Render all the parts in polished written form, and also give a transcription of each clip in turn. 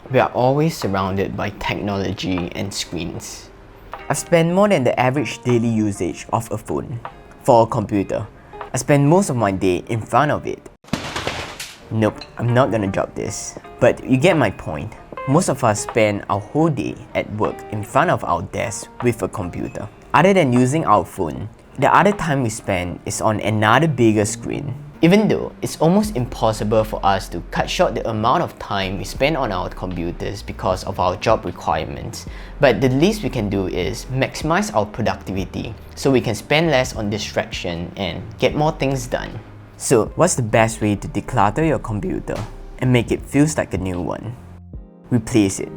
We are always surrounded by technology and screens. I've spent more than the average daily usage of a phone. For a computer, I spend most of my day in front of it. Nope, I'm not gonna drop this. But you get my point. Most of us spend our whole day at work in front of our desk with a computer. Other than using our phone, the other time we spend is on another bigger screen. Even though it's almost impossible for us to cut short the amount of time we spend on our computers because of our job requirements, but the least we can do is maximize our productivity so we can spend less on distraction and get more things done. So, what's the best way to declutter your computer and make it feel like a new one? Replace it.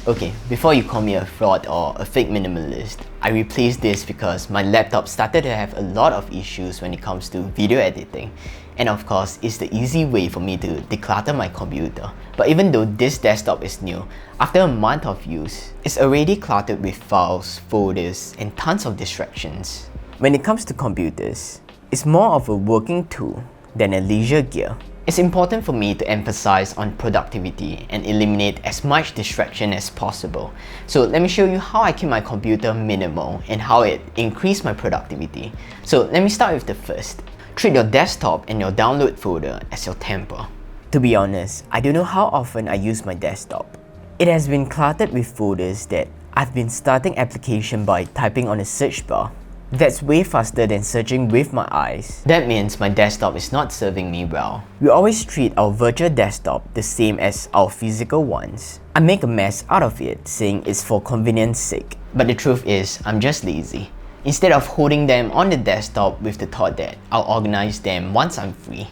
Okay, before you call me a fraud or a fake minimalist, I replaced this because my laptop started to have a lot of issues when it comes to video editing. And of course, it's the easy way for me to declutter my computer. But even though this desktop is new, after a month of use, it's already cluttered with files, folders, and tons of distractions. When it comes to computers, it's more of a working tool than a leisure gear. It's important for me to emphasize on productivity and eliminate as much distraction as possible. So let me show you how I keep my computer minimal and how it increased my productivity. So let me start with the first. Treat your desktop and your download folder as your temple. To be honest, I don't know how often I use my desktop. It has been cluttered with folders that I've been starting application by typing on a search bar. That's way faster than searching with my eyes. That means my desktop is not serving me well. We always treat our virtual desktop the same as our physical ones. I make a mess out of it, saying it's for convenience sake. But the truth is, I'm just lazy. Instead of holding them on the desktop with the thought that I'll organize them once I'm free.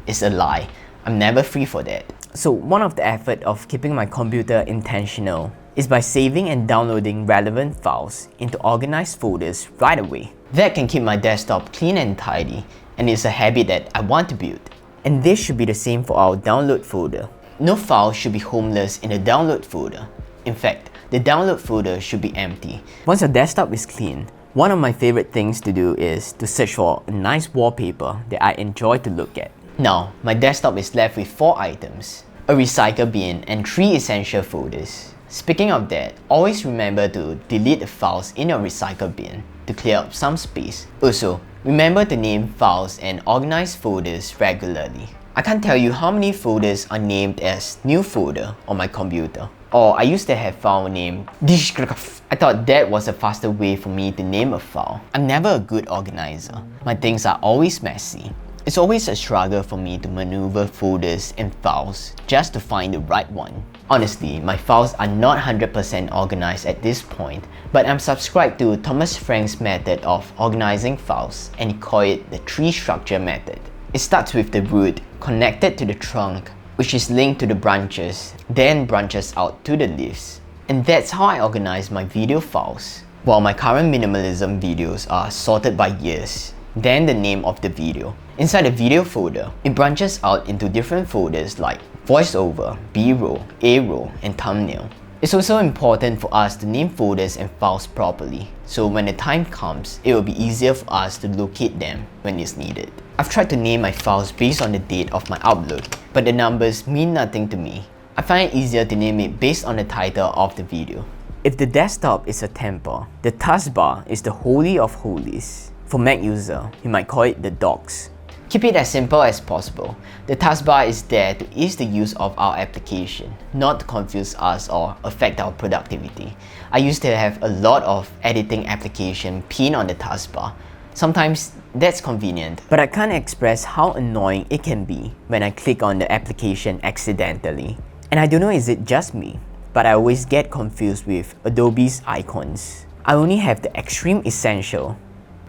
It's a lie. I'm never free for that. So one of the effort of keeping my computer intentional is by saving and downloading relevant files into organized folders right away. That can keep my desktop clean and tidy, and it's a habit that I want to build. And this should be the same for our download folder. No file should be homeless in the download folder. In fact, the download folder should be empty. Once your desktop is clean, one of my favorite things to do is to search for a nice wallpaper that I enjoy to look at. Now, my desktop is left with 4 items, a recycle bin and 3 essential folders. Speaking of that, always remember to delete the files in your recycle bin to clear up some space. Also, remember to name files and organize folders regularly. I can't tell you how many folders are named as new folder on my computer. Or I used to have file named I thought that was a faster way for me to name a file. I'm never a good organizer. My things are always messy. It's always a struggle for me to maneuver folders and files just to find the right one. Honestly, my files are not 100% organized at this point, but I'm subscribed to Thomas Frank's method of organizing files, and he calls it the tree structure method. It starts with the root connected to the trunk, which is linked to the branches, then branches out to the leaves. And that's how I organize my video files. While my current minimalism videos are sorted by years, then the name of the video. Inside the video folder, it branches out into different folders like voiceover, B-roll, A-roll, and thumbnail. It's also important for us to name folders and files properly, so when the time comes, it will be easier for us to locate them when it's needed. I've tried to name my files based on the date of my upload, but the numbers mean nothing to me. I find it easier to name it based on the title of the video. If the desktop is a temple, the taskbar is the holy of holies. For Mac user, you might call it the docs. Keep it as simple as possible. The taskbar is there to ease the use of our application, not to confuse us or affect our productivity. I used to have a lot of editing application pinned on the taskbar. Sometimes that's convenient, but I can't express how annoying it can be when I click on the application accidentally. And I don't know, is it just me, but I always get confused with Adobe's icons. I only have the extreme essential.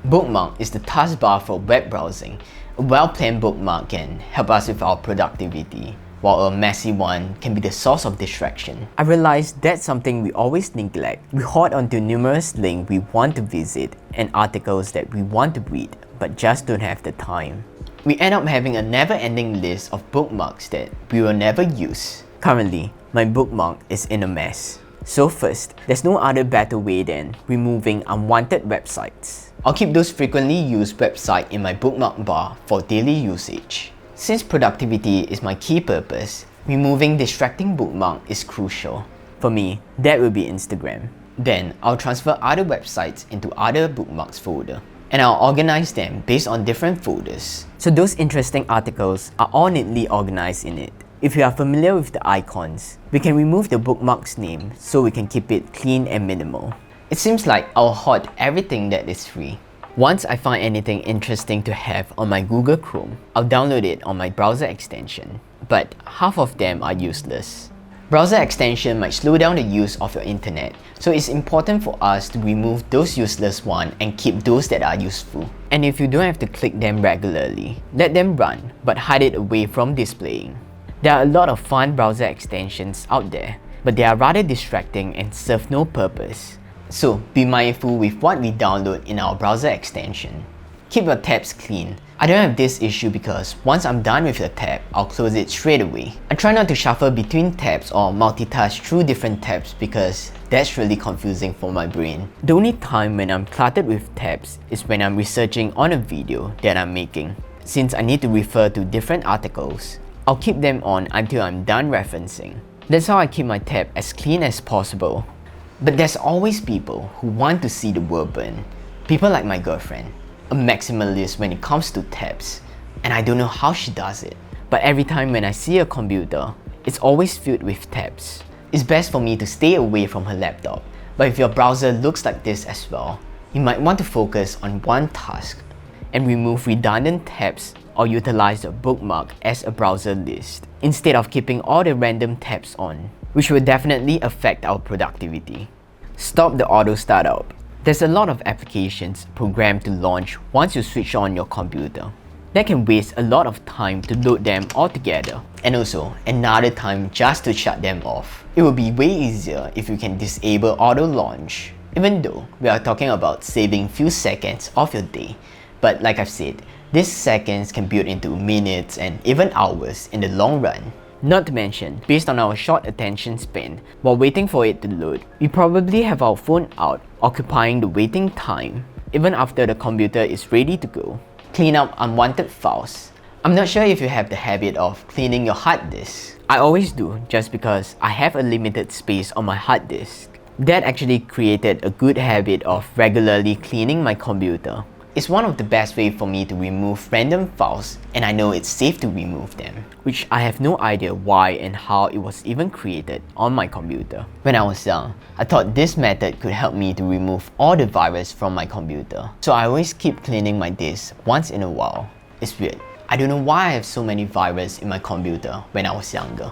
Bookmark is the taskbar for web browsing. A well-planned bookmark can help us with our productivity, while a messy one can be the source of distraction. I realized that's something we always neglect. We hoard onto numerous links we want to visit and articles that we want to read, but just don't have the time. We end up having a never-ending list of bookmarks that we will never use. Currently, my bookmark is in a mess. So first, there's no other better way than removing unwanted websites. I'll keep those frequently used websites in my bookmark bar for daily usage. Since productivity is my key purpose, removing distracting bookmark is crucial. For me, that will be Instagram. Then, I'll transfer other websites into other bookmarks folder, and I'll organize them based on different folders. So those interesting articles are all neatly organized in it. If you are familiar with the icons, we can remove the bookmark's name so we can keep it clean and minimal. It seems like I'll hoard everything that is free. Once I find anything interesting to have on my Google Chrome, I'll download it on my browser extension. But half of them are useless. Browser extension might slow down the use of your internet, so it's important for us to remove those useless ones and keep those that are useful. And if you don't have to click them regularly, let them run, but hide it away from displaying. There are a lot of fun browser extensions out there, but they are rather distracting and serve no purpose. So be mindful with what we download in our browser extension. Keep your tabs clean. I don't have this issue because once I'm done with the tab, I'll close it straight away. I try not to shuffle between tabs or multitask through different tabs because that's really confusing for my brain. The only time when I'm cluttered with tabs is when I'm researching on a video that I'm making. Since I need to refer to different articles, I'll keep them on until I'm done referencing. That's how I keep my tab as clean as possible. But there's always people who want to see the world burn. People like my girlfriend, a maximalist when it comes to tabs, and I don't know how she does it. But every time when I see a computer, it's always filled with tabs. It's best for me to stay away from her laptop, but if your browser looks like this as well, you might want to focus on one task and remove redundant tabs or utilize the bookmark as a browser list instead of keeping all the random tabs on, which will definitely affect our productivity. Stop the auto startup. There's a lot of applications programmed to launch once you switch on your computer. That can waste a lot of time to load them all together, and also another time just to shut them off. It will be way easier if you can disable auto launch. Even though we are talking about saving few seconds of your day, but like I've said, these seconds can build into minutes and even hours in the long run. Not to mention, based on our short attention span, while waiting for it to load, we probably have our phone out, occupying the waiting time, even after the computer is ready to go. Clean up unwanted files. I'm not sure if you have the habit of cleaning your hard disk. I always do, just because I have a limited space on my hard disk. That actually created a good habit of regularly cleaning my computer. It's one of the best ways for me to remove random files, and I know it's safe to remove them. Which I have no idea why and how it was even created on my computer. When I was young, I thought this method could help me to remove all the virus from my computer. So I always keep cleaning my disk once in a while. It's weird. I don't know why I have so many viruses in my computer when I was younger.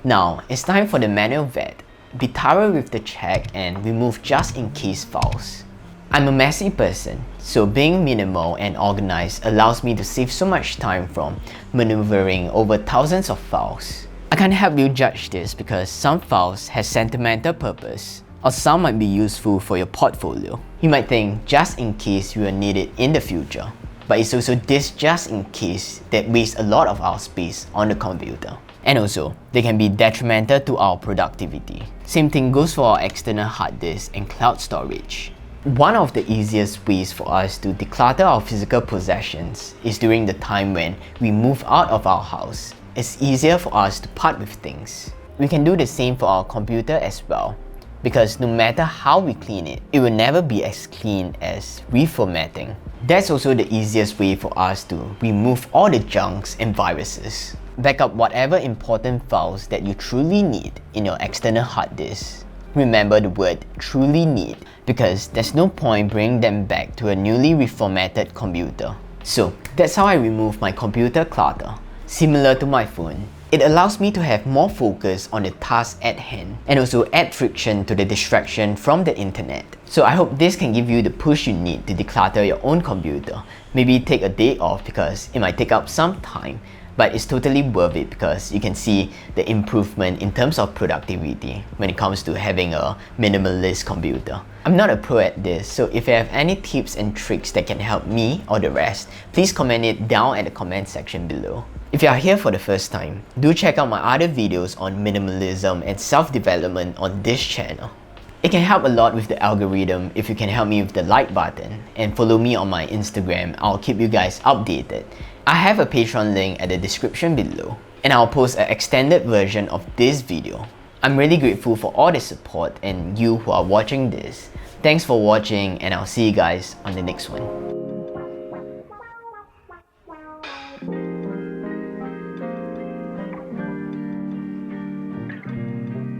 Now, it's time for the manual vet. Be thorough with the check and remove just in case files. I'm a messy person, so being minimal and organized allows me to save so much time from maneuvering over thousands of files. I can't help you judge this because some files have sentimental purpose, or some might be useful for your portfolio. You might think just in case you will need it in the future, but it's also this just in case that wastes a lot of our space on the computer. And also, they can be detrimental to our productivity. Same thing goes for our external hard disk and cloud storage. One of the easiest ways for us to declutter our physical possessions is during the time when we move out of our house. It's easier for us to part with things. We can do the same for our computer as well, because no matter how we clean it, it will never be as clean as reformatting. That's also the easiest way for us to remove all the junks and viruses. Back up whatever important files that you truly need in your external hard disk. Remember the word truly need, because there's no point bringing them back to a newly reformatted computer. So that's how I remove my computer clutter. Similar to my phone, it allows me to have more focus on the task at hand and also add friction to the distraction from the internet. So I hope this can give you the push you need to declutter your own computer. Maybe take a day off because it might take up some time, but it's totally worth it because you can see the improvement in terms of productivity when it comes to having a minimalist computer. I'm not a pro at this, so if you have any tips and tricks that can help me or the rest, please comment it down at the comment section below. If you are here for the first time, do check out my other videos on minimalism and self-development on this channel. It can help a lot with the algorithm if you can help me with the like button and follow me on my Instagram. I'll keep you guys updated. I have a Patreon link at the description below, and I'll post an extended version of this video. I'm really grateful for all the support and you who are watching this. Thanks for watching, and I'll see you guys on the next one.